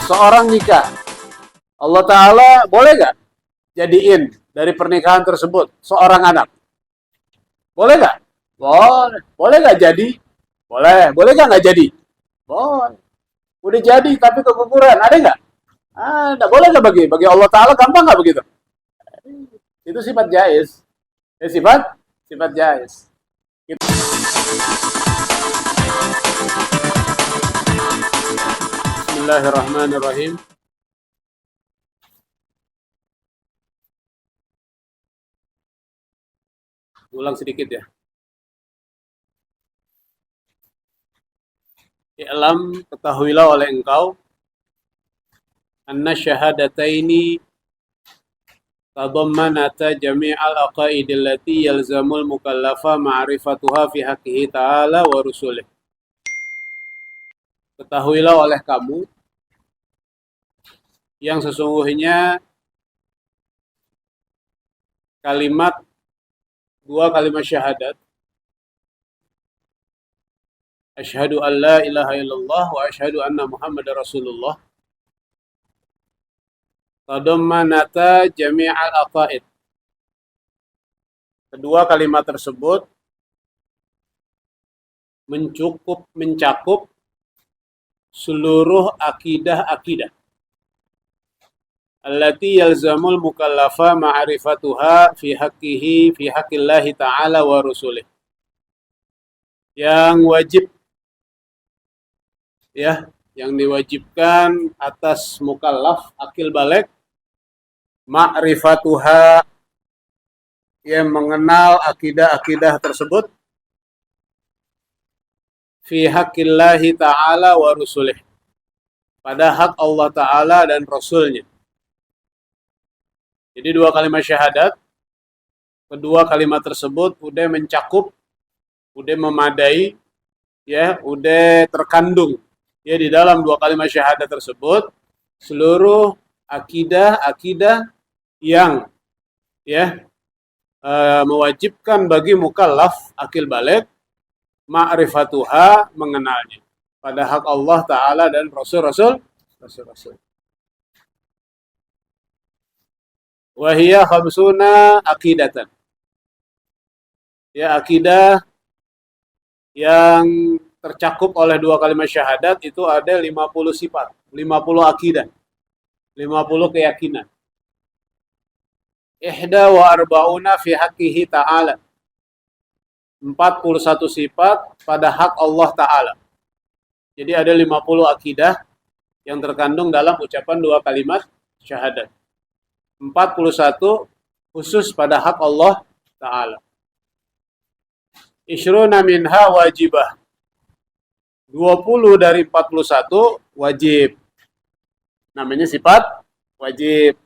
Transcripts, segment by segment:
seorang nikah, Allah Ta'ala boleh gak jadiin dari pernikahan tersebut seorang anak? Boleh gak? Boleh. Boleh gak jadi? Boleh. Boleh gak jadi? Boleh. Udah jadi tapi keguguran, ada nggak? Ada. Boleh nggak bagi Allah Taala gampang nggak begitu? Itu sifat jaiz. Sifat jaiz. Bismillahirrahmanirrahim. Ulang sedikit ya. I'lam, ketahuilah oleh engkau, anna syahadataini tadammanata jami'al aqaid allati yalzamul mukallafa ma'rifatuha fi haqqihi ta'ala wa rusulih. Ketahuilah oleh kamu yang sesungguhnya dua kalimat syahadat, asyhadu an la ilaha illallah wa asyhadu anna muhammadar rasulullah, tadammanata jami'al aqaid. Kedua kalimat tersebut mencakup seluruh akidah-akidah allati yalzamul mukallafa ma'rifatuha fi haqqillahi ta'ala wa rusulih. Yang wajib ya, yang diwajibkan atas mukallaf akil balik ma'rifatuha, yang mengenal akidah-akidah tersebut fi haqqillahi ta'ala wa rusulih, pada hak Allah Ta'ala dan Rasulnya. Jadi dua kalimat syahadat, kedua kalimat tersebut udah mencakup, udah memadai, ya, udah terkandung ya di dalam dua kalimat syahadat tersebut seluruh akidah yang ya mewajibkan bagi mukallaf akil balik ma'rifatuha, mengenalnya pada hak Allah Ta'ala dan Rasul. Wahiyya khamsuna akidatan. Ya, akidah yang tercakup oleh dua kalimat syahadat itu ada 50 sifat, 50 akidah, 50 keyakinan. Ihda wa arba'una fi haqqihi ta'ala. 41 sifat pada hak Allah Ta'ala. Jadi ada 50 akidah yang terkandung dalam ucapan dua kalimat syahadat. 41 khusus pada hak Allah Ta'ala. Ishruna minha wajibah. 20 dari 41 wajib. Namanya sifat wajib.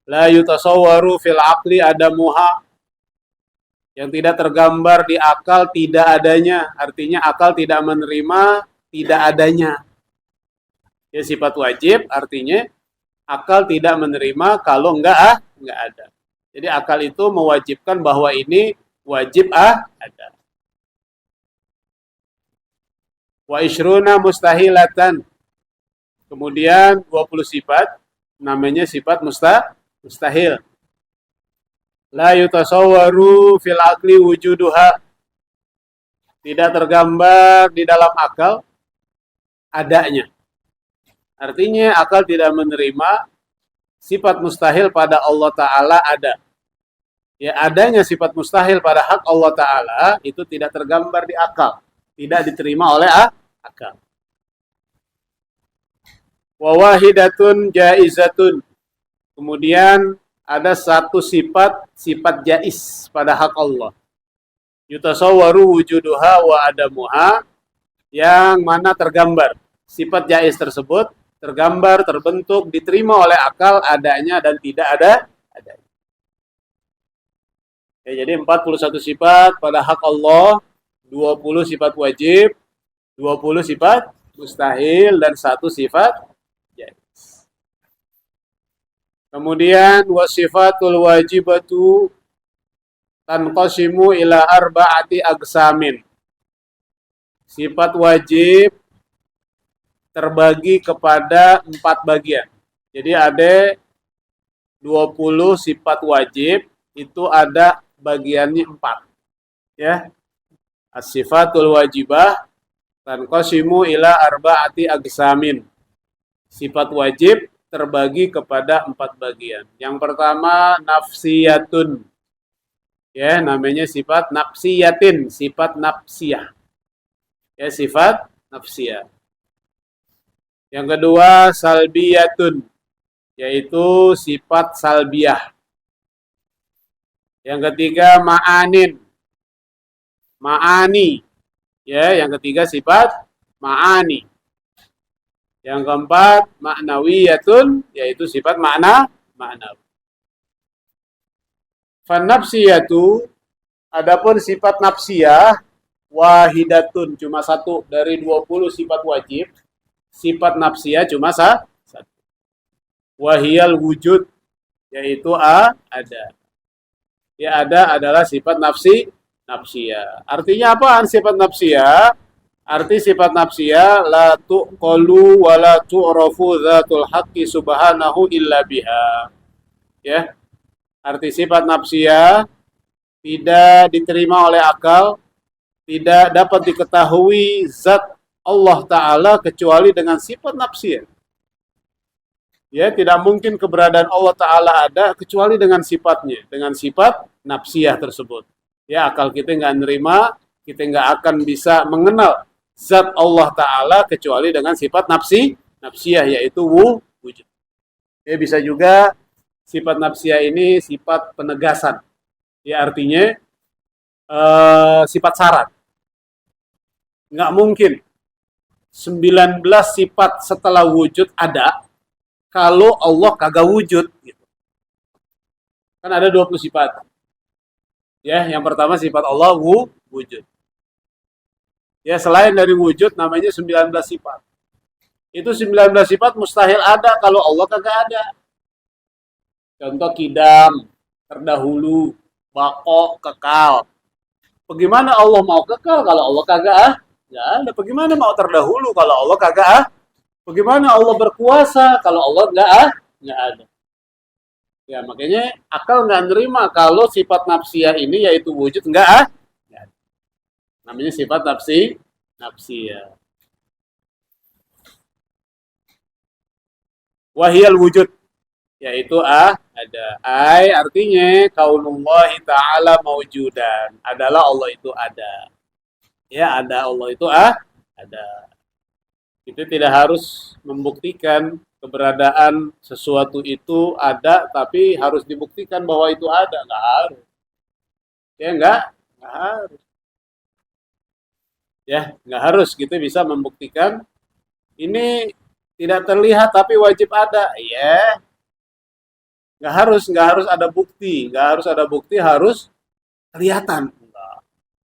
La yutasawwaru fil aqli adamuha. Yang tidak tergambar di akal tidak adanya. Artinya akal tidak menerima tidak adanya. Ya, sifat wajib artinya akal tidak menerima kalau enggak ada. Jadi akal itu mewajibkan bahwa ini wajib ada. Wa ishruna mustahilatan. Kemudian 20 sifat, namanya sifat mustahil. La yutasawwaru fil aqli wujuduha. Tidak tergambar di dalam akal adanya. Artinya akal tidak menerima sifat mustahil pada Allah Ta'ala ada. Ya, adanya sifat mustahil pada hak Allah Ta'ala itu tidak tergambar di akal. Tidak diterima oleh akal. Wa wahidatun jaizatun. Kemudian ada satu sifat jaiz pada hak Allah. Yutasawwaru wujuduha wa adamuha, yang mana tergambar sifat jaiz tersebut, tergambar, terbentuk, diterima oleh akal adanya dan tidak adanya. Ya, jadi 41 sifat pada hak Allah, 20 sifat wajib, 20 sifat mustahil, dan satu sifat jaiz. Kemudian wasifatul wajibatu tanqasimu ila arba'ati aqsamin. Sifat wajib terbagi kepada 4 bagian. Jadi ada 20 sifat wajib, itu ada bagiannya 4. Ya. As-sifatul wajibah tanqasimu ila arba'ati aqsamin. Sifat wajib terbagi kepada 4 bagian. Yang pertama nafsiyatun. Ya, namanya sifat nafsiyatin, sifat nafsiyah. Ya, sifat nafsiyah. Yang kedua salbiyatun, yaitu sifat salbiyah. Yang ketiga ma'anin, ma'ani. Ya, yang ketiga sifat ma'ani. Yang keempat ma'nawiyatun, yaitu sifat ma'nawi. Fan-nafsiyatu, adapun sifat nafsiyah wahidatun, cuma satu dari 20 sifat wajib. Sifat nafsiyah cuma satu. Wahiyal wujud, yaitu ada. Ya, ada adalah sifat nafsiyah. Artinya apaan sifat nafsiyah? Arti sifat nafsiyah la tuqalu wa la tu'rafu dzatul haqqi subhanahu illa biha. Ya. Arti sifat nafsiyah tidak diterima oleh akal, tidak dapat diketahui zat Allah Ta'ala kecuali dengan sifat nafsiyah. Ya, tidak mungkin keberadaan Allah Ta'ala ada kecuali dengan sifatnya, dengan sifat nafsiyah tersebut. Ya, akal kita nggak nerima, kita nggak akan bisa mengenal zat Allah Ta'ala kecuali dengan sifat nafsiyah, yaitu wujud. Ya, bisa juga sifat nafsiyah ini sifat penegasan. Ya, artinya sifat syarat. Nggak mungkin 19 sifat setelah wujud ada kalau Allah kagak wujud. Gitu. Kan ada 20 sifat. Ya, yang pertama sifat Allah wujud. Ya, selain dari wujud namanya 19 sifat. Itu 19 sifat mustahil ada kalau Allah kagak ada. Contoh kidam, terdahulu, bako, kekal. Bagaimana Allah mau kekal kalau Allah kagak nggak ada? Bagaimana mau terdahulu kalau Allah kagak Bagaimana Allah berkuasa kalau Allah nggak ada? Ya, makanya akal nggak nerima kalau sifat nafsiyah ini yaitu wujud nggak ada. Namanya sifat nafsiyah. Wahiyal wujud, yaitu ada. Artinya kaunullahi ta'ala maujudan, adalah Allah itu ada. Ya, ada Allah itu ada. Itu tidak harus membuktikan keberadaan sesuatu itu ada, tapi harus dibuktikan bahwa itu ada. Nggak harus. Ya, nggak harus. Ya, nggak harus. Kita bisa membuktikan ini tidak terlihat tapi wajib ada. Ya, nggak harus ada bukti. Nggak harus ada bukti, harus kelihatan.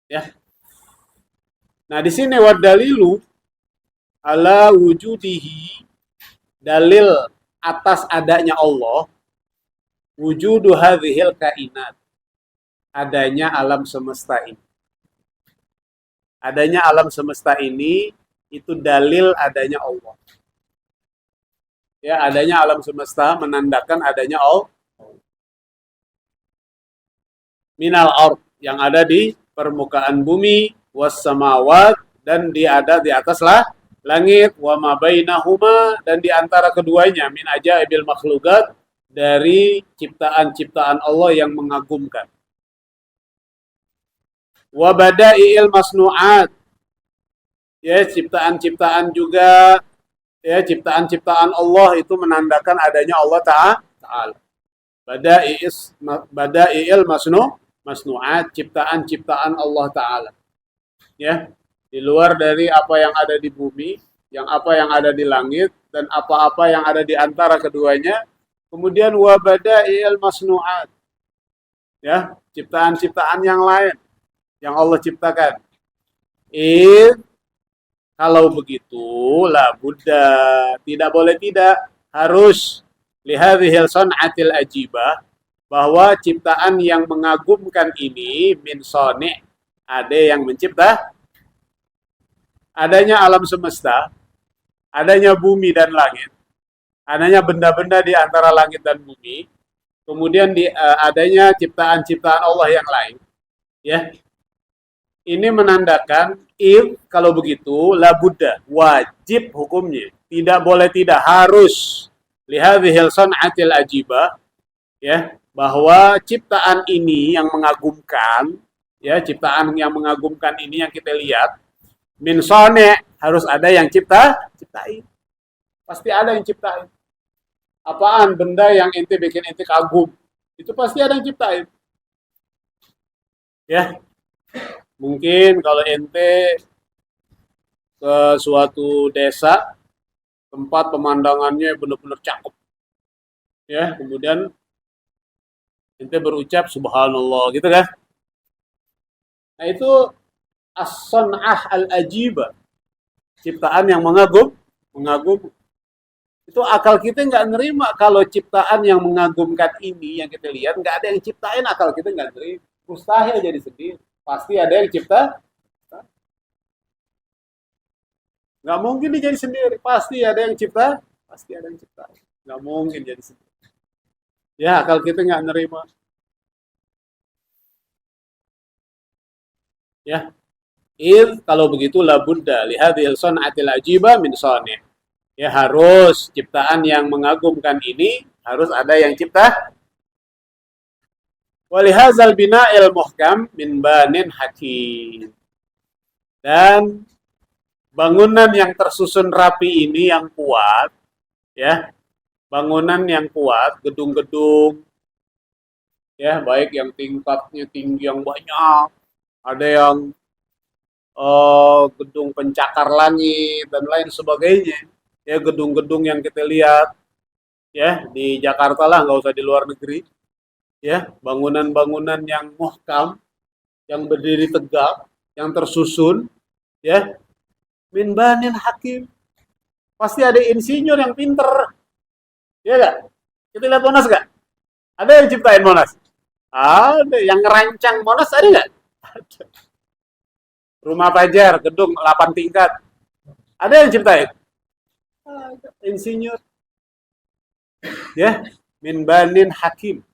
Ya. Nah, di sini wadalilu ala wujudihi, dalil atas adanya Allah, wujudu hadhil kainat, adanya alam semesta ini. Adanya alam semesta ini itu dalil adanya Allah. Ya, adanya alam semesta menandakan adanya Allah. Minal ard, yang ada di permukaan bumi, was samawat, dan ada di ataslah langit, wa ma bainahuma, dan di antara keduanya, min ajaibil makhluqat, dari ciptaan-ciptaan Allah yang mengagumkan. Wa bada'iil masnu'at, ya, ciptaan-ciptaan juga, ya, ciptaan-ciptaan Allah itu menandakan adanya Allah Ta'ala. Bada'iil masnu'at, ciptaan-ciptaan Allah Ta'ala. Ya, di luar dari apa yang ada di bumi, apa yang ada di langit, dan apa-apa yang ada di antara keduanya. Kemudian wabada'i'il masnu'at, ya, ciptaan-ciptaan yang lain yang Allah ciptakan. Kalau begitu, la budda, tidak boleh tidak, harus lihadhil son'atil ajibah, bahwa ciptaan yang mengagumkan ini min soni', ada yang mencipta. Adanya alam semesta, adanya bumi dan langit, adanya benda-benda di antara langit dan bumi, kemudian adanya ciptaan-ciptaan Allah yang lain, ya. Ini menandakan kalau begitu la Buddha, wajib hukumnya. Tidak boleh tidak, harus lihadhil san'atil ajibah, ya, bahwa ciptaan ini yang mengagumkan, ya, ciptaan yang mengagumkan ini yang kita lihat, min sane, harus ada yang ciptain. Pasti ada yang ciptain. Apaan benda yang ente bikin ente kagum? Itu pasti ada yang ciptain. Ya, mungkin kalau ente ke suatu desa, tempat pemandangannya benar-benar cakep, ya, kemudian ente berucap subhanallah, gitu kan? Nah itu as-san'ah al-ajibah, ciptaan yang mengagum. Itu akal kita nggak nerima kalau ciptaan yang mengagumkan ini yang kita lihat nggak ada yang ciptain, akal kita nggak nerima. Mustahil jadi sendiri. Pasti ada yang cipta. Nggak mungkin dia jadi sendiri. Pasti ada yang cipta. Pasti ada yang cipta. Nggak mungkin jadi sendiri. Ya, akal kita nggak nerima. Ya. Kalau begitu la budda lihadhil san'atil ajiba min sani'. Ya, harus ciptaan yang mengagumkan ini harus ada yang cipta. Walihazal bina'il muhkam min banin hakim. Dan bangunan yang tersusun rapi ini yang kuat, ya, bangunan yang kuat, gedung-gedung, ya, baik yang tingkatnya tinggi yang banyak, ada yang gedung pencakar langit dan lain sebagainya, ya, gedung-gedung yang kita lihat, ya, di Jakarta lah, nggak usah di luar negeri, ya, bangunan-bangunan yang muhkam, yang berdiri tegak, yang tersusun, ya, min banin hakim. Pasti ada insinyur yang pinter, ya gak? Kita lihat Monas gak? Ada yang ciptain Monas? Ada. Yang ngerancang Monas ada gak? Ada. Rumah Pajar, gedung 8 tingkat. Ada yang ciptain? Ada. Insinyur. Ya, min banin hakim.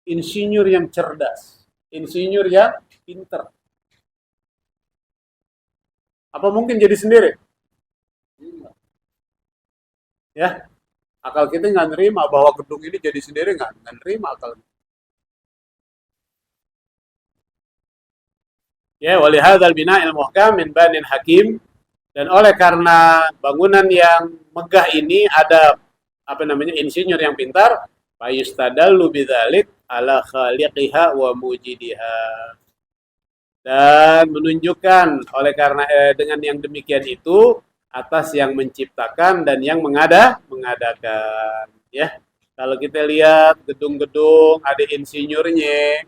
Insinyur yang cerdas. Insinyur yang pinter. Apa mungkin jadi sendiri? Ya, akal kita nggak nerima bahwa gedung ini jadi sendiri, nggak nerima akal. Ya, walihadzal bina'il muhkam min banin hakim, dan oleh karena bangunan yang megah ini ada apa namanya insinyur yang pintar, fayustadallu bidzalik ala khaliqiha wa mujidiha. Dan menunjukkan oleh karena dengan yang demikian itu atas yang menciptakan dan yang mengadakan, ya. Kalau kita lihat gedung-gedung ada insinyurnya,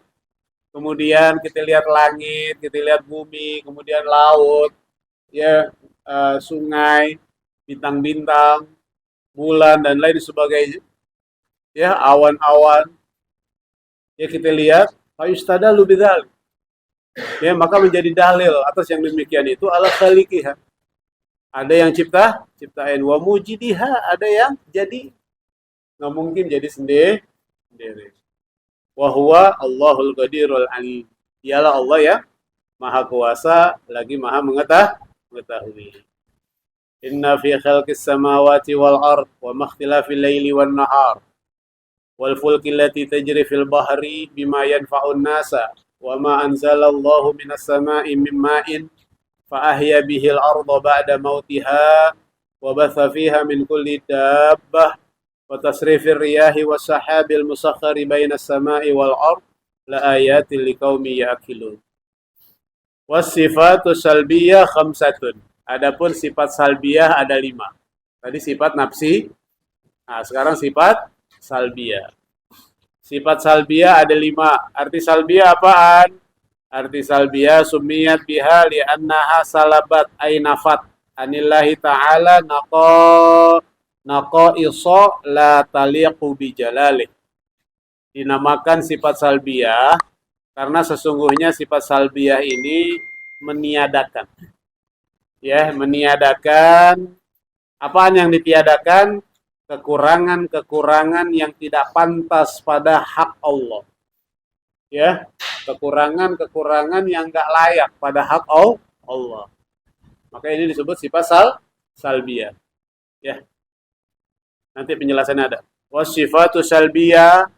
kemudian kita lihat langit, kita lihat bumi, kemudian laut, ya, sungai, bintang-bintang, bulan dan lain sebagainya, ya, awan-awan, ya, kita lihat fayustadalu bidzalik, ya, maka menjadi dalil atas yang demikian itu ala khaliqiha. Ada yang ciptain, wa mujidiha, ada yang jadi. Nggak mungkin jadi sendiri. Wa huwa Allahul Qadirul Alim. Dialah Allah ya Maha Kuasa lagi Maha mengetahui. Inna fi khalqis samawati wal ard wa makhtilafil laili wan nahar wal fulki allati tajri fil bahri bima yanfa'un nasa wa ma anzalallahu minas sama'i min ma'in fa ahya bihil arda ba'da mautiha wa batha fiha min kulli dabbah wa tasrifir riyahi was sahabil musakhkhari bainas sama'i wal ard la ayatin liqaumi ya'qilun. Was sifatu salbiyah khamsatun. Adapun sifat salbiyah ada 5. Tadi sifat nafsi. Nah, sekarang sifat salbiyah. Sifat salbiyah ada 5. Arti salbiyah apaan? Arti salbiyah sumiyat biha li'annaha salabat aynafat anillahi ta'ala naqa'isa la taliqu bijalalih. Dinamakan sifat salbiyah karena sesungguhnya sifat salbiyah ini meniadakan, Ya, meniadakan apaan yang ditiadakan? Kekurangan-kekurangan yang tidak pantas pada hak Allah. Ya, kekurangan-kekurangan yang enggak layak pada hak Allah. Maka ini disebut sifat salbiyah. Ya, nanti penjelasannya ada. Wasifatu salbiyah,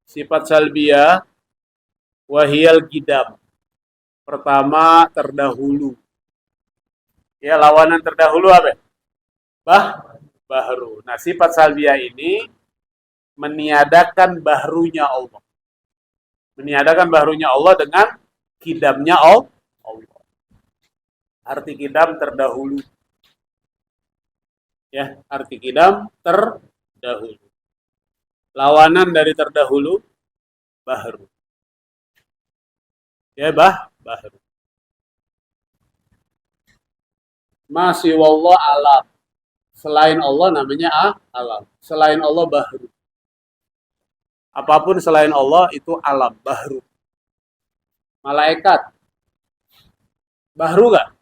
sifat salbiyah, wahiyal gidam. Pertama, terdahulu. Ya, lawanan terdahulu apa? Bahru. Nah, sifat salbiyah ini meniadakan bahrunya Allah. Meniadakan bahrunya Allah dengan kidamnya Allah. Arti kidam terdahulu. Ya, arti kidam terdahulu. Lawanan dari terdahulu, bahru. Ya, bahru. Masih wallah alam. Selain Allah namanya alam. Selain Allah bahru. Apapun selain Allah itu alam, bahru. Malaikat. Bahru gak?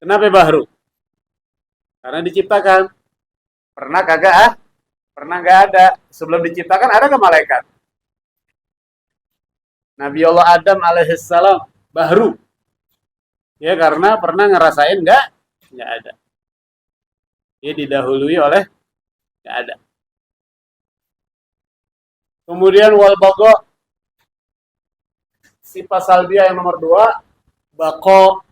Kenapa bahru? Karena diciptakan. Pernah kagak Pernah gak ada. Sebelum diciptakan ada ke malaikat? Nabi Allah Adam alaihissalam bahru. Ya karena pernah ngerasain nggak ada. Dia didahului oleh nggak ada. Kemudian wal baqa, sifat salbiyah yang nomor 2, baqo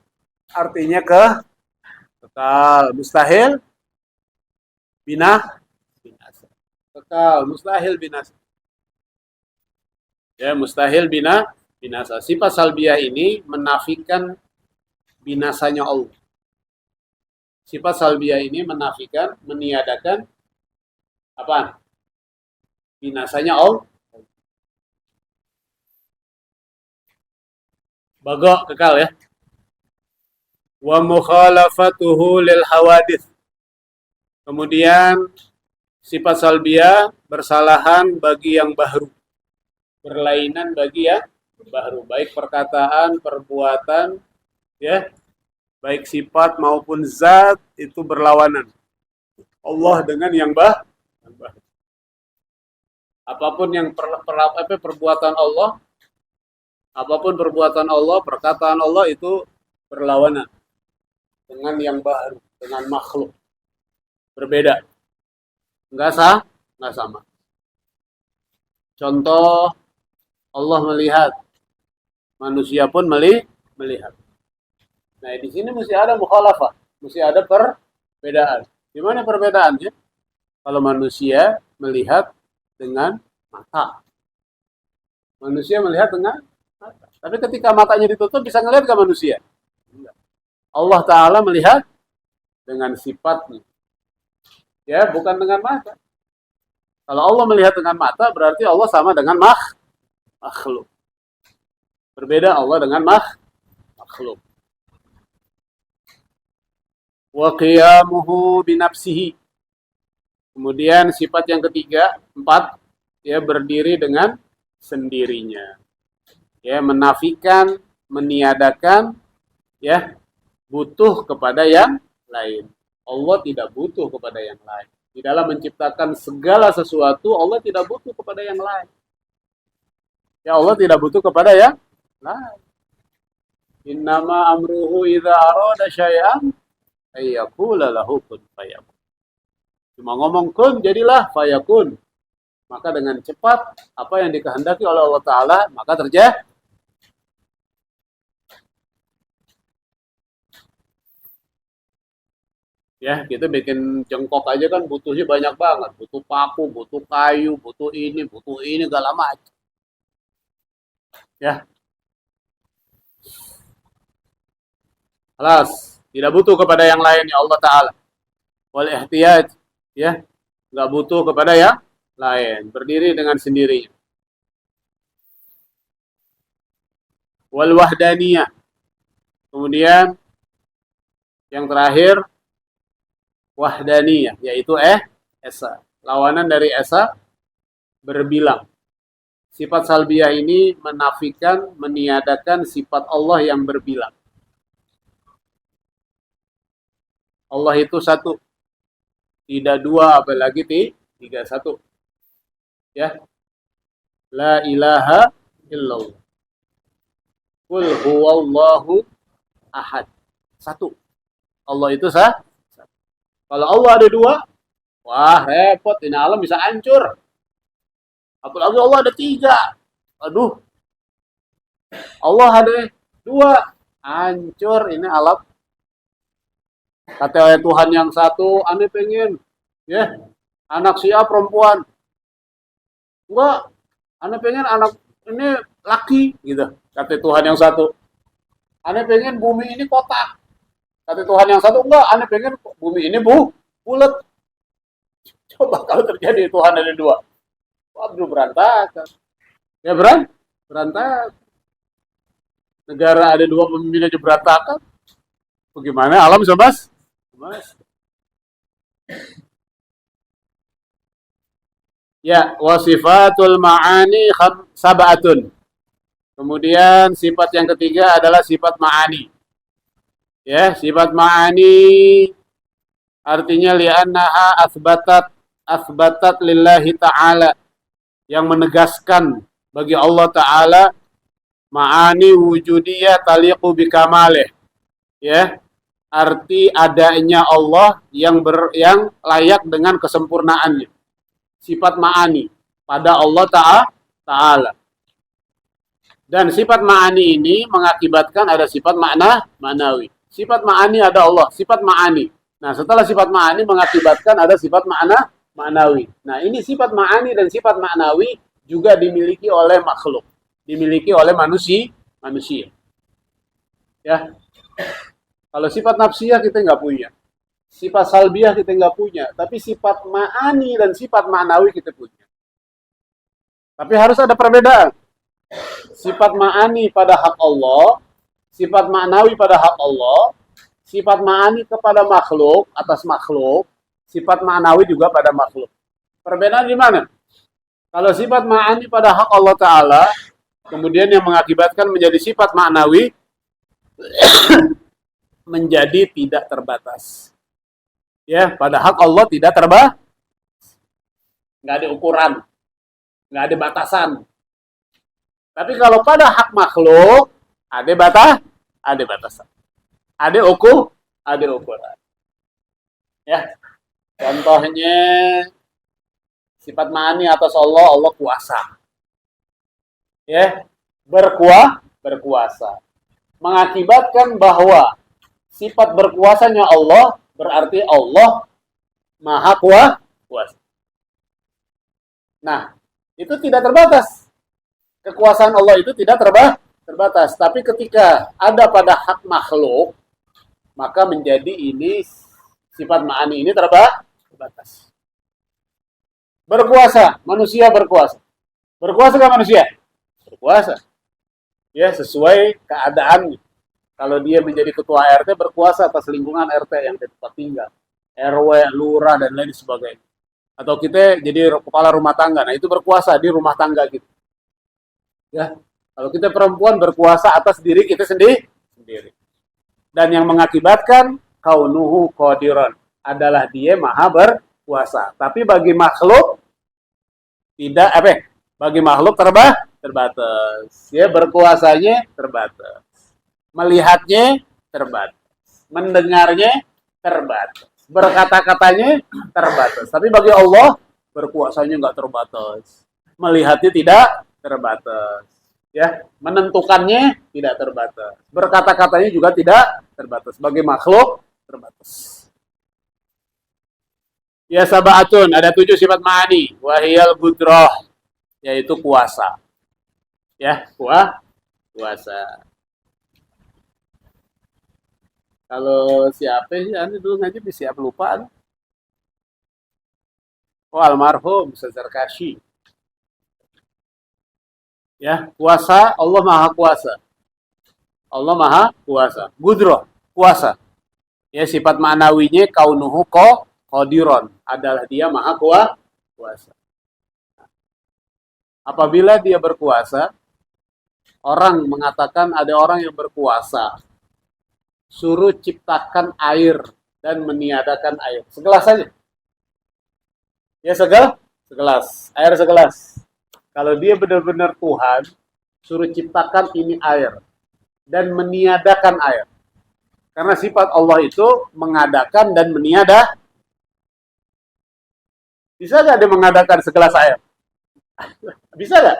artinya kekal, mustahil binasa. Kekal, mustahil binasa. Ya, mustahil binasa. Sifat salbiyah ini menafikan binasanya Allah. Sifat salbiyah ini menafikan, meniadakan apa? Binasanya Allah. Baga kekal ya. Wa mukhalafatuhu lil hawadith. Kemudian sifat salbiyah bersalahan bagi yang bahru. Berlainan bagi yang bahru, baik perkataan, perbuatan, ya, baik sifat maupun zat itu berlawanan. Allah dengan yang bahru. Apapun yang perbuatan Allah, apapun perbuatan Allah, perkataan Allah itu berlawanan dengan yang baru, dengan makhluk. Berbeda. Enggak sama. Contoh, Allah melihat, manusia pun melihat. Nah, di sini mesti ada mukhalafah, mesti ada perbedaan. Di mana perbedaannya? Kalau manusia melihat dengan mata. Manusia melihat dengan mata. Tapi ketika matanya ditutup bisa ngelihat ke manusia? Allah Ta'ala melihat dengan sifatnya. Ya, bukan dengan mata. Kalau Allah melihat dengan mata, berarti Allah sama dengan makhluk. Berbeda Allah dengan makhluk. Wa qiyamuhu binafsihi. Kemudian sifat yang ketiga, 4, ya berdiri dengan sendirinya. Ya, menafikan, meniadakan, ya, butuh kepada yang lain. Allah tidak butuh kepada yang lain. Di dalam menciptakan segala sesuatu, Allah tidak butuh kepada yang lain. Ya, Allah tidak butuh kepada yang lain. Innama amruhu idza arada syai'an ayyaqula lahu kun fayakun. Cuma ngomong kun jadilah fayakun. Maka dengan cepat apa yang dikehendaki oleh Allah Ta'ala maka terjadi. Ya, kita bikin jengkok aja kan butuhnya banyak banget. Butuh paku, butuh kayu, butuh ini, segala macam. Ya. Alas, tidak butuh kepada yang lain ya Allah Ta'ala. Wal ihtiyaj, ya. Enggak butuh kepada yang lain. Berdiri dengan sendirinya. Wal wahdaniyah. Kemudian yang terakhir wahdaniyah, yaitu esa. Lawanan dari esa berbilang. Sifat salbiyah ini menafikan, meniadakan sifat Allah yang berbilang. Allah itu satu, tidak dua, apalagi tiga, satu. Ya, la ilaha illallah. Qul huwallahu ahad. Satu. Allah itu satu. Kalau Allah ada dua, wah repot, ini alam bisa hancur. Apalagi Allah ada tiga. Aduh, Allah ada dua, hancur ini alam. Kata Tuhan yang satu, aneh pengen, ya, anak si A perempuan. Enggak, aneh pengen anak ini laki, gitu. Kata Tuhan yang satu. Aneh pengen bumi ini kotak. Kata Tuhan yang satu, enggak, aneh pengen bumi ini bulat. Coba kalau terjadi Tuhan ada dua. Waduh, berantakan. Ya berantakan. Negara ada dua pemimpin aja berantakan. Bagaimana alam bisa mas? Ya, wasifatul ma'ani sab'atun. Kemudian sifat yang ketiga adalah sifat ma'ani. Ya, sifat ma'ani artinya li'annaha asbatat lillahi ta'ala, yang menegaskan bagi Allah Ta'ala ma'ani wujudiyah taliqu bikamalih. Ya, arti adanya Allah yang layak dengan kesempurnaannya. Sifat ma'ani pada Allah Ta'ala. Dan sifat ma'ani ini mengakibatkan ada sifat ma'nawi. Sifat ma'ani ada Allah, sifat ma'ani. Nah, setelah sifat ma'ani mengakibatkan ada sifat ma'nawi. Nah, ini sifat ma'ani dan sifat ma'nawi juga dimiliki oleh makhluk, dimiliki oleh manusia. Ya. Kalau sifat nafsiyah kita nggak punya, sifat salbiah kita nggak punya, tapi sifat ma'ani dan sifat ma'nawi kita punya. Tapi harus ada perbedaan. Sifat ma'ani pada hak Allah, sifat ma'nawi pada hak Allah, sifat ma'ani kepada makhluk, atas makhluk, sifat ma'nawi juga pada makhluk. Perbedaan di mana? Kalau sifat ma'ani pada hak Allah Ta'ala, kemudian yang mengakibatkan menjadi sifat ma'nawi, menjadi tidak terbatas. Ya, pada hak Allah tidak terbatas. Nggak ada ukuran, nggak ada batasan. Tapi kalau pada hak makhluk, ada batasan. Ada ukuran. Ya, contohnya sifat ma'ani atas Allah, Allah kuasa. Ya, berkuasa. Mengakibatkan bahwa sifat berkuasanya Allah berarti Allah maha kuasa. Nah, itu tidak terbatas. Kekuasaan Allah itu tidak terbatas. Tapi ketika ada pada hak makhluk, maka menjadi ini sifat ma'ani ini terbatas. Berkuasa, manusia berkuasa. Berkuasa kan manusia? Berkuasa. Ya, sesuai keadaannya. Kalau dia menjadi ketua RT, berkuasa atas lingkungan RT yang di tempat tinggal. RW, lurah, dan lain sebagainya. Atau kita jadi kepala rumah tangga. Nah, itu berkuasa di rumah tangga gitu. Ya, kalau kita perempuan berkuasa atas diri kita sendiri. Dan yang mengakibatkan kaunuhu qadiran adalah dia maha berkuasa. Tapi bagi makhluk tidak bagi makhluk terbatas. Ya, berkuasanya terbatas. Melihatnya terbatas. Mendengarnya terbatas. Berkata-katanya terbatas. Tapi bagi Allah berkuasanya nggak terbatas. Melihatnya tidak terbatas. Ya, menentukannya tidak terbatas. Berkata-katanya juga tidak terbatas. Bagi makhluk terbatas. Ya, sab'atun, ada 7 sifat ma'ani. Wahiyal qudrah, yaitu kuasa. Ya, kuasa. Kalau siapa sih, ane dulu ngaji siap lupa. Oh, almarhum Ustaz Zarkashi. Ya, kuasa, Allah maha kuasa. Allah maha kuasa. Qudrah, kuasa. Ya, sifat ma'nawinya kaunuhu qadiron, adalah dia maha kuasa. Apabila dia berkuasa, orang mengatakan ada orang yang berkuasa, suruh ciptakan air dan meniadakan air. Segelas saja. Ya segelas. Air segelas. Kalau dia benar-benar Tuhan, suruh ciptakan ini air. Dan meniadakan air. Karena sifat Allah itu mengadakan dan meniada. Bisa nggak dia mengadakan segelas air? Bisa nggak?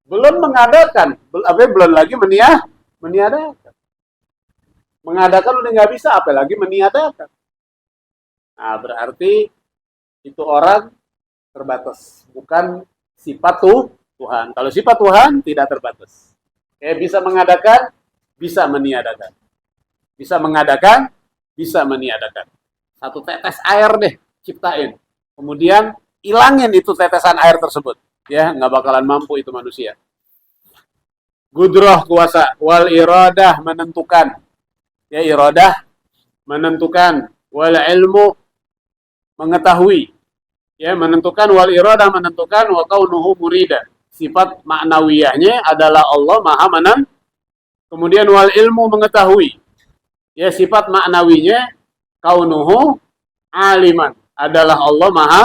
Belum mengadakan. Belum lagi meniadakan. Mengadakan udah nggak bisa, apalagi meniadakan. Nah, berarti itu orang terbatas, bukan sifat Tuhan. Kalau sifat Tuhan tidak terbatas. Bisa mengadakan, bisa meniadakan. Bisa mengadakan, bisa meniadakan. Satu tetes air deh ciptain. Kemudian ilangin itu tetesan air tersebut. Ya, nggak bakalan mampu itu manusia. Gudroh kuasa, wal iradah menentukan. Ya, iradah menentukan, wal ilmu mengetahui. Ya, menentukan, wal iradah menentukan, wa kaunuhu murida. Sifat maknawiyahnya adalah Allah Maha Menentukan. Kemudian wal ilmu mengetahui. Ya, sifat maknawinya kaunuhu aliman, adalah Allah Maha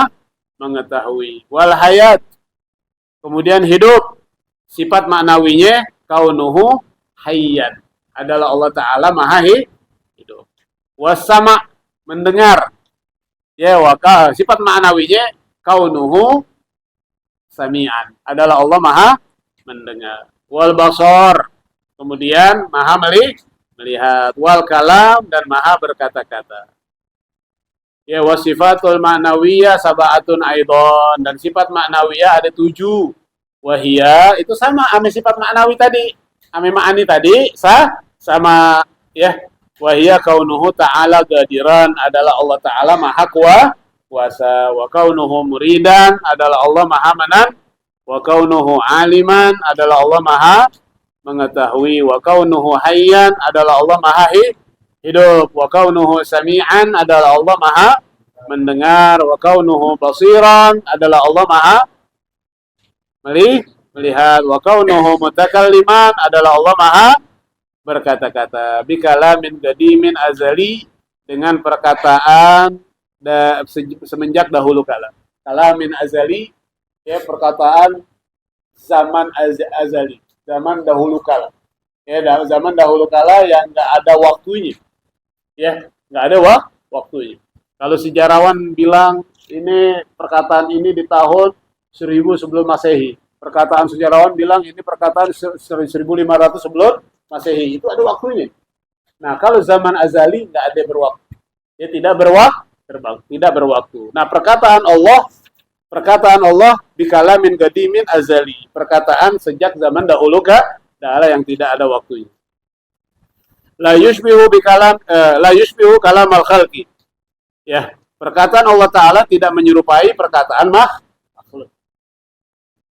mengetahui. Wal hayat, kemudian hidup, sifat maknawinya kaunuhu hayyan, adalah Allah Ta'ala Maha hidup. Wasama, mendengar. Ya, sifat maknawinya kaunuhu sami'an, adalah Allah Maha mendengar. Wal basar, kemudian Maha melihat. Wal kalam, dan Maha berkata-kata. Ya, wasifatul ma'nawiyah sab'atun aidon, dan sifat ma'nawiyah ada 7. Wahia itu sama ame sifat ma'nawi tadi, ame ma'ani tadi sama ya. Wahia kaunuhu ta'ala gadiran, adalah Allah Ta'ala Maha kuasa. Wa kaunuhu muridan, adalah Allah Maha menan. Wa kaunuhu aliman, adalah Allah Maha mengetahui. Wa kaunuhu hayyan, adalah Allah Maha hidup. Wa kaunuhu sami'an, adalah Allah Maha mendengar. Wa kaunuhu basiran, adalah Allah Maha melihat. Wa kaunuhu mutakalliman, adalah Allah Maha berkata-kata. Bikalamin qadimin azali, dengan perkataan semenjak dahulu kala. Kalamin azali, ya, perkataan zaman azali, zaman dahulu kala. Ya, zaman dahulu kala yang nggak ada waktunya. Ya, nggak ada waktunya. Kalau sejarawan bilang ini perkataan ini di tahun 1000 sebelum Masehi. Perkataan sejarawan bilang ini perkataan 1500 sebelum Masehi. Itu ada waktunya. Nah, kalau zaman azali nggak ada berwaktu. Dia tidak berwaktu. Nah, perkataan Allah bikalamin qadimin azali. Perkataan sejak zaman dahulu kala yang tidak ada waktunya. La yushbihu kalam al-khalqi. Ya, perkataan Allah Ta'ala tidak menyerupai perkataan makhluk.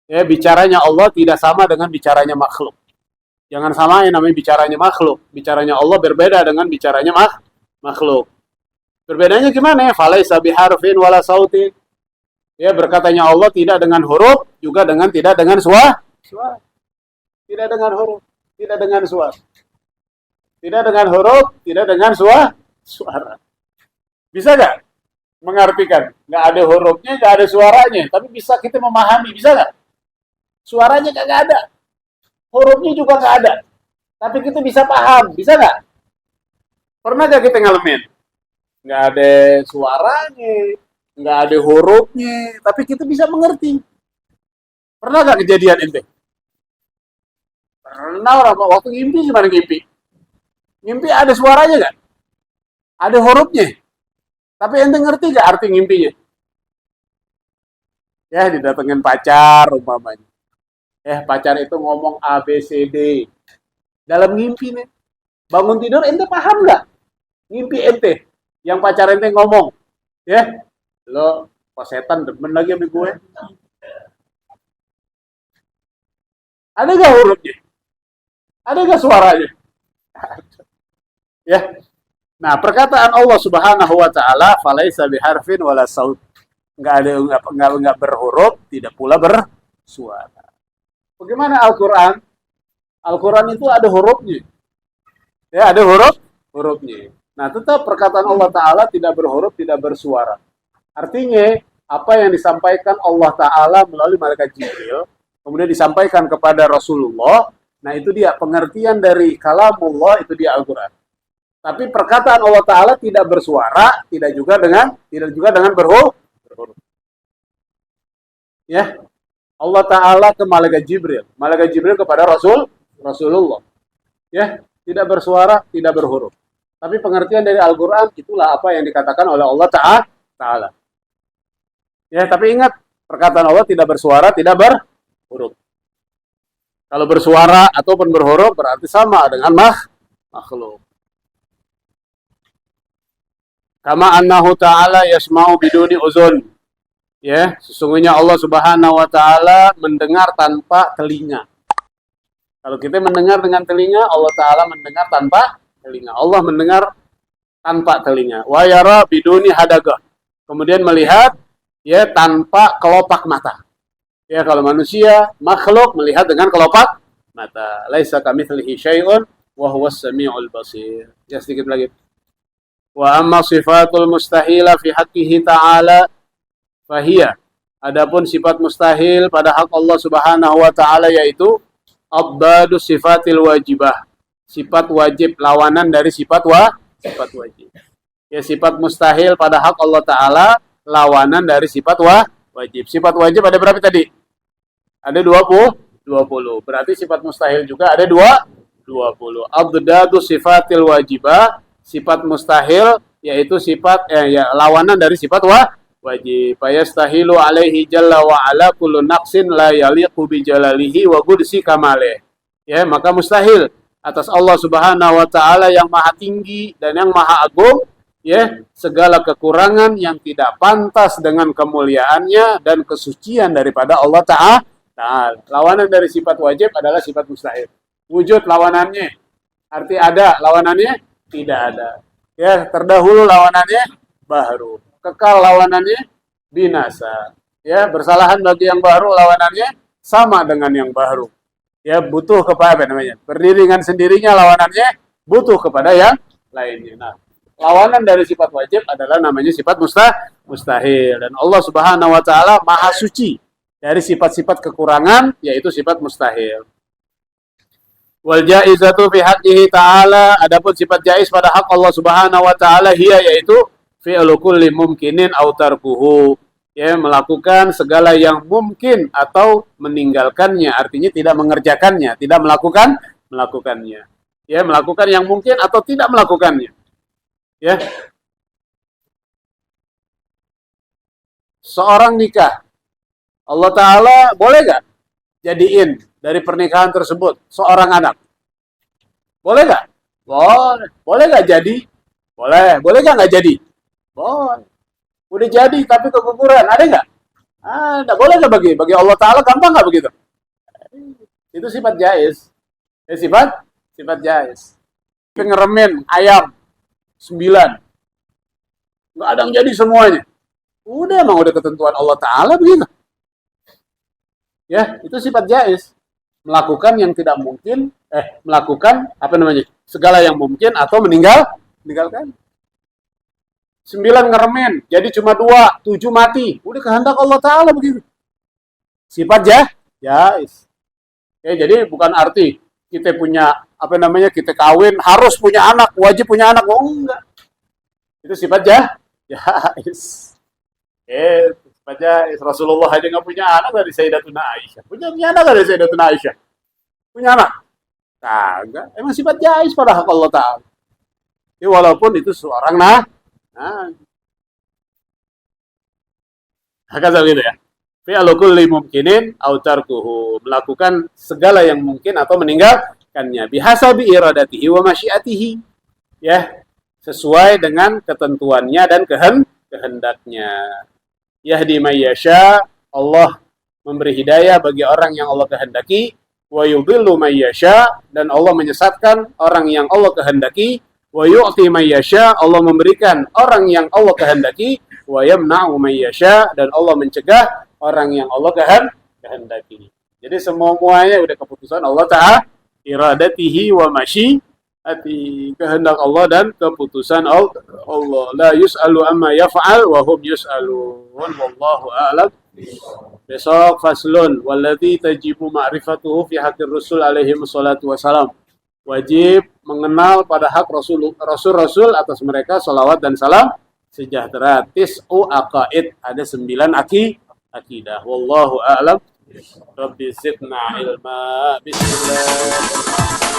Ya, bicaranya Allah tidak sama dengan bicaranya makhluk. Jangan samain namanya bicaranya makhluk. Bicaranya Allah berbeda dengan bicaranya makhluk. Berbedanya gimana? Falaisa biharfin wala sautin. Ya, berkatanya Allah tidak dengan huruf, juga tidak dengan suara. Tidak dengan huruf, tidak dengan suara. Tidak dengan huruf, tidak dengan suara. Bisa nggak mengartikan? Nggak ada hurufnya, nggak ada suaranya. Tapi bisa kita memahami, bisa nggak? Suaranya nggak ada. Hurufnya juga nggak ada. Tapi kita bisa paham, bisa nggak? Pernah nggak kita ngalamin? Nggak ada suaranya, nggak ada hurufnya, tapi kita bisa mengerti. Pernah nggak kejadian ente? Pernah orang waktu ngimpi, gimana ngimpi? Ngimpi ada suaranya nggak? Ada hurufnya. Tapi ente ngerti nggak arti ngimpinya? Ya, didatengin pacar umpamanya. Pacar itu ngomong A, B, C, D. Dalam ngimpi nih. Bangun tidur ente paham nggak? Ngimpi ente. Yang pacar ente ngomong. Ya, lo kok setan demen lagi sama gue. Ada nggak hurufnya? Ada nggak suaranya? Ya. Nah, perkataan Allah Subhanahu wa taala falaisa biharfin wala saut. Enggak berhuruf, tidak pula bersuara. Bagaimana Al-Qur'an? Al-Qur'an itu ada hurufnya. Ya, ada hurufnya. Nah, tetap perkataan Allah Ta'ala tidak berhuruf, tidak bersuara. Artinya, apa yang disampaikan Allah Ta'ala melalui malaikat Jibril, kemudian disampaikan kepada Rasulullah, nah itu dia pengertian dari kalamullah, itu dia Al-Quran. Tapi perkataan Allah Ta'ala tidak bersuara, tidak juga dengan berhuruf. Ya, Allah Ta'ala ke malaikat Jibril kepada Rasulullah. Ya, tidak bersuara, tidak berhuruf. Tapi pengertian dari Al-Quran itulah apa yang dikatakan oleh Allah Ta'ala. Ya, tapi ingat, perkataan Allah tidak bersuara, tidak berhuruf. Kalau bersuara ataupun berhuruf berarti sama dengan makhluk. Kama annahu ta'ala yasma'u biduni uzun. Ya, sesungguhnya Allah Subhanahu wa Ta'ala mendengar tanpa telinga. Kalau kita mendengar dengan telinga, Allah Ta'ala mendengar tanpa telinga. Allah mendengar tanpa telinga. Wa yara biduni hadagah. Kemudian melihat ya tanpa kelopak mata. Ya, kalau manusia, makhluk melihat dengan kelopak mata. Laisa kamitslihi syai'un wa huwas samiul basir. Ya, sedikit lagi. Wa amma sifatul mustahila fi haqqihi ta'ala fahiya. Adapun sifat mustahil pada hak Allah Subhanahu wa Ta'ala yaitu abdadu sifatil wajibah. Sifat wajib, lawanan dari sifat wajib. Ya, sifat mustahil pada hak Allah Ta'ala, lawanan dari sifat wajib. Sifat wajib ada berapa tadi? Ada 20. Berarti sifat mustahil juga ada 20. Abdadu sifatil wajibah. Sifat mustahil yaitu sifat lawanan dari sifat wajib. Fayastahilu alaihi jalla wa ala kullu naqsin la yaliqu bi jalalihi wa qudsi kamalih. Ya, maka mustahil atas Allah Subhanahu wa Ta'ala yang maha tinggi dan yang maha agung, ya, segala kekurangan yang tidak pantas dengan kemuliaannya dan kesucian daripada Allah Ta'ala. Lawanan dari sifat wajib adalah sifat mustahil. Wujud lawanannya, arti ada lawanannya tidak ada. Ya, terdahulu lawanannya baru. Kekal lawanannya binasa. Ya, bersalahan bagi yang baru lawanannya sama dengan yang baru. Ya, butuh kepada apa namanya? Berdiri dengan sendirinya lawanannya butuh kepada yang lainnya. Nah, lawanan dari sifat wajib adalah namanya sifat mustahil. Dan Allah Subhanahu wa Ta'ala maha suci dari sifat-sifat kekurangan, yaitu sifat mustahil. Wal jaizatu fi haqqihi ta'ala, adapun sifat jaiz pada hak Allah Subhanahu wa Ta'ala hiya yaitu fi'lu kulli mumkinin aw tarkuhu, ya, melakukan segala yang mungkin atau meninggalkannya, artinya tidak mengerjakannya, tidak melakukannya. Ya, melakukan yang mungkin atau tidak melakukannya. Ya. Seorang nikah, Allah Ta'ala boleh gak jadiin dari pernikahan tersebut seorang anak? Boleh gak? Boleh. Boleh gak jadi? Boleh. Boleh gak jadi? Boleh. Udah jadi tapi keguguran, ada gak? Ada. Boleh gak bagi Allah Ta'ala gampang gak begitu? Itu sifat jaiz. Ya, sifat jaiz. Ngeremin ayam 9. Gak ada yang jadi semuanya. Udah, emang udah ketentuan Allah Ta'ala begitu. Ya, itu sifat jaiz. Melakukan yang tidak mungkin, melakukan apa namanya? Segala yang mungkin atau meninggalkan. 9 ngeremen, jadi cuma 2, 7 mati. Udah kehendak Allah Ta'ala begitu. Sifat jaiz. Ya, jadi bukan arti kita punya apa namanya, kita kawin harus punya anak, wajib punya anak. Oh, enggak. Itu sifat jaiz. Rasulullah aja nggak punya anak dari Sayyidatuna Aisyah. Punya anak dari Sayyidatuna Aisyah. Punya anak? Kagak. Emang sifat jaiz pada hak Allah Ta'ala. Ya, walaupun itu seorang hakaza gitu ya. Fi'lu kulli mumkinin aw tarkuhu, melakukan segala yang mungkin atau meninggalkannya. Bihasabi iradatihi wa masyiatihi. Ya, sesuai dengan ketentuannya dan kehendaknya. Yahdi may yasha, Allah memberi hidayah bagi orang yang Allah kehendaki, wa yudhillu may yasha, dan Allah menyesatkan orang yang Allah kehendaki, wa yu'ti may yasha, Allah memberikan orang yang Allah kehendaki, wa yamna'u may yasha, dan Allah mencegah orang yang Allah kehendaki. Jadi semuanya udah keputusan Allah Ta'ala, iradatihi wa hati kehendak Allah dan keputusan Allah. La yus'alu amma yaf'al wa hum yus'alun. Wallahu a'lam. Besok faslun walladzi tajibu ma'rifatuhu fi haqqir rasul alaihi wassalatu wassalam. Wajib mengenal pada hak rasul-rasul atas mereka salawat dan salam sejahtera. Tis'u aqaid, ada 9 akidah. Wallahu a'lam. Rabbi zidna ilma. Bismillah.